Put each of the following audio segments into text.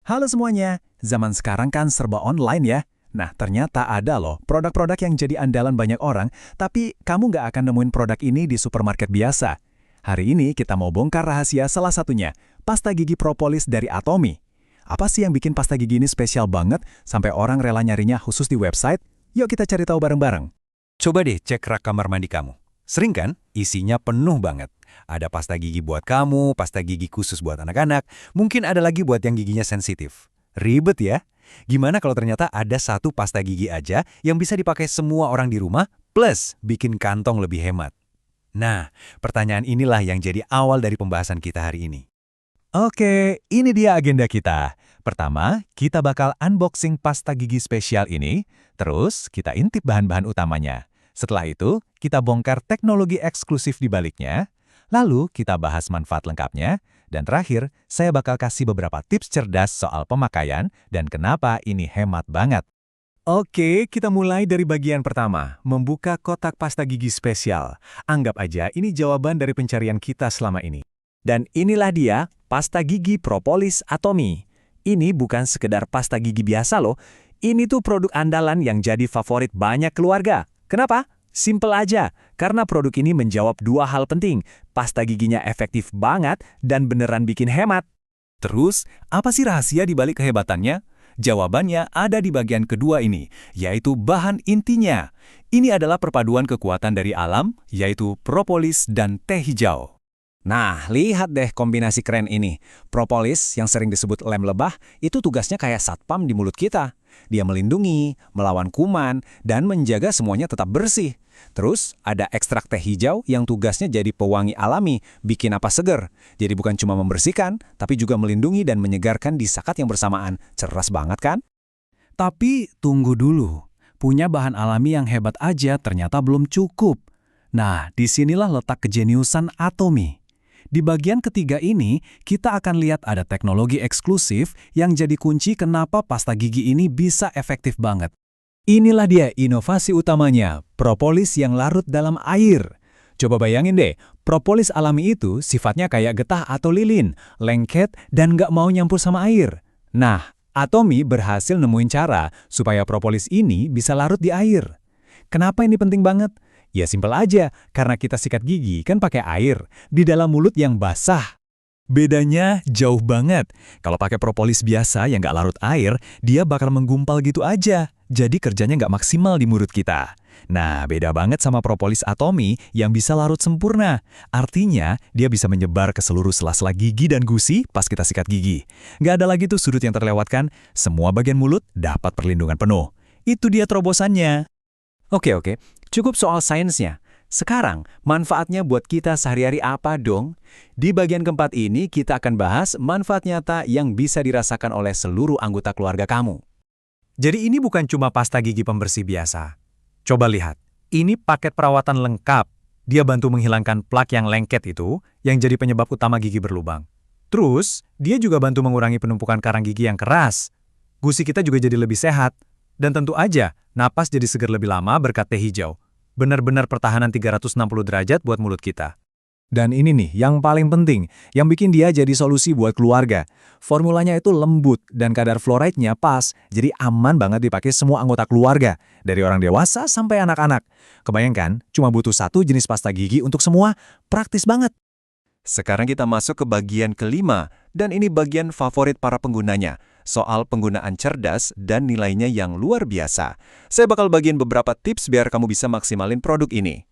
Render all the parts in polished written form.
Halo semuanya, zaman sekarang kan serba online ya. Nah, ternyata ada loh produk-produk yang jadi andalan banyak orang, tapi kamu nggak akan nemuin produk ini di supermarket biasa. Hari ini kita mau bongkar rahasia salah satunya, pasta gigi propolis dari Atomy. Apa sih yang bikin pasta gigi ini spesial banget sampai orang rela nyarinya khusus di website? Yuk kita cari tahu bareng-bareng. Coba deh cek rak kamar mandi kamu. Sering kan? Isinya penuh banget. Ada pasta gigi buat kamu, pasta gigi khusus buat anak-anak, mungkin ada lagi buat yang giginya sensitif. Ribet ya? Gimana kalau ternyata ada satu pasta gigi aja yang bisa dipakai semua orang di rumah, plus bikin kantong lebih hemat? Nah, pertanyaan inilah yang jadi awal dari pembahasan kita hari ini. Oke, ini dia agenda kita. Pertama, kita bakal unboxing pasta gigi spesial ini, terus kita intip bahan-bahan utamanya. Setelah itu, kita bongkar teknologi eksklusif di baliknya, lalu kita bahas manfaat lengkapnya, dan terakhir, saya bakal kasih beberapa tips cerdas soal pemakaian dan kenapa ini hemat banget. Oke, kita mulai dari bagian pertama, membuka kotak pasta gigi spesial. Anggap aja ini jawaban dari pencarian kita selama ini. Dan inilah dia, pasta gigi propolis Atomy. Ini bukan sekedar pasta gigi biasa loh, ini tuh produk andalan yang jadi favorit banyak keluarga. Kenapa? Simple aja, karena produk ini menjawab dua hal penting. Pasta giginya efektif banget dan beneran bikin hemat. Terus, apa sih rahasia di balik kehebatannya? Jawabannya ada di bagian kedua ini, yaitu bahan intinya. Ini adalah perpaduan kekuatan dari alam, yaitu propolis dan teh hijau. Nah, lihat deh kombinasi keren ini. Propolis yang sering disebut lem lebah, itu tugasnya kayak satpam di mulut kita. Dia melindungi, melawan kuman, dan menjaga semuanya tetap bersih. Terus, ada ekstrak teh hijau yang tugasnya jadi pewangi alami, bikin napas seger. Jadi bukan cuma membersihkan, tapi juga melindungi dan menyegarkan di saat yang bersamaan. Cerdas banget kan? Tapi tunggu dulu, punya bahan alami yang hebat aja ternyata belum cukup. Nah, disinilah letak kejeniusan Atomy. Di bagian ketiga ini, kita akan lihat ada teknologi eksklusif yang jadi kunci kenapa pasta gigi ini bisa efektif banget. Inilah dia inovasi utamanya, propolis yang larut dalam air. Coba bayangin deh, propolis alami itu sifatnya kayak getah atau lilin, lengket dan nggak mau nyampur sama air. Nah, Atomy berhasil nemuin cara supaya propolis ini bisa larut di air. Kenapa ini penting banget? Ya simpel aja, karena kita sikat gigi kan pakai air di dalam mulut yang basah. Bedanya jauh banget. Kalau pakai propolis biasa yang nggak larut air, dia bakal menggumpal gitu aja. Jadi kerjanya nggak maksimal di mulut kita. Nah, beda banget sama propolis Atomy yang bisa larut sempurna. Artinya, dia bisa menyebar ke seluruh sela-sela gigi dan gusi pas kita sikat gigi. Nggak ada lagi tuh sudut yang terlewatkan, semua bagian mulut dapat perlindungan penuh. Itu dia terobosannya. Oke, cukup soal sainsnya. Sekarang, manfaatnya buat kita sehari-hari apa dong? Di bagian keempat ini, kita akan bahas manfaat nyata yang bisa dirasakan oleh seluruh anggota keluarga kamu. Jadi ini bukan cuma pasta gigi pembersih biasa. Coba lihat, ini paket perawatan lengkap. Dia bantu menghilangkan plak yang lengket itu, yang jadi penyebab utama gigi berlubang. Terus, dia juga bantu mengurangi penumpukan karang gigi yang keras. Gusi kita juga jadi lebih sehat. Dan tentu aja, napas jadi segar lebih lama berkat teh hijau. Benar-benar pertahanan 360 derajat buat mulut kita. Dan ini nih, yang paling penting, yang bikin dia jadi solusi buat keluarga. Formulanya itu lembut dan kadar fluoride-nya pas, jadi aman banget dipakai semua anggota keluarga, dari orang dewasa sampai anak-anak. Kebayangkan, cuma butuh satu jenis pasta gigi untuk semua, praktis banget. Sekarang kita masuk ke bagian kelima, dan ini bagian favorit para penggunanya, soal penggunaan cerdas dan nilainya yang luar biasa. Saya bakal bagiin beberapa tips biar kamu bisa maksimalin produk ini.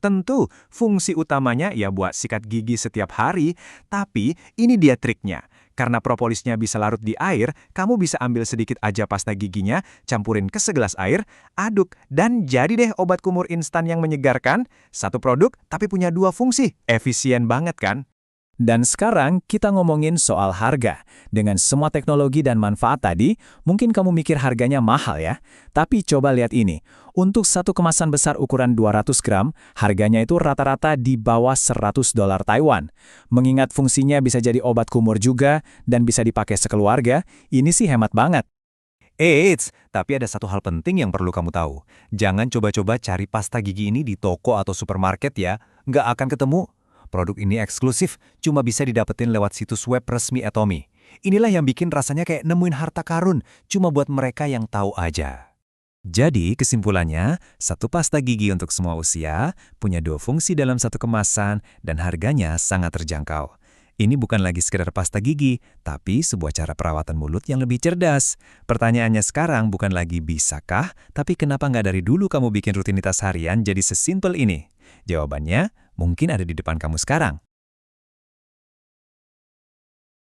Tentu, fungsi utamanya ya buat sikat gigi setiap hari, tapi ini dia triknya. Karena propolisnya bisa larut di air, kamu bisa ambil sedikit aja pasta giginya, campurin ke segelas air, aduk, dan jadi deh obat kumur instan yang menyegarkan. Satu produk, tapi punya dua fungsi. Efisien banget kan? Dan sekarang kita ngomongin soal harga. Dengan semua teknologi dan manfaat tadi, mungkin kamu mikir harganya mahal ya. Tapi coba lihat ini. Untuk satu kemasan besar ukuran 200 gram, harganya itu rata-rata di bawah $100 Taiwan. Mengingat fungsinya bisa jadi obat kumur juga dan bisa dipakai sekeluarga, ini sih hemat banget. Eits, tapi ada satu hal penting yang perlu kamu tahu. Jangan coba-coba cari pasta gigi ini di toko atau supermarket ya. Nggak akan ketemu. Produk ini eksklusif, cuma bisa didapetin lewat situs web resmi Atomy. Inilah yang bikin rasanya kayak nemuin harta karun, cuma buat mereka yang tahu aja. Jadi, kesimpulannya, satu pasta gigi untuk semua usia, punya 2 fungsi dalam satu kemasan, dan harganya sangat terjangkau. Ini bukan lagi sekedar pasta gigi, tapi sebuah cara perawatan mulut yang lebih cerdas. Pertanyaannya sekarang bukan lagi bisakah, tapi kenapa nggak dari dulu kamu bikin rutinitas harian jadi sesimpel ini? Jawabannya mungkin ada di depan kamu sekarang.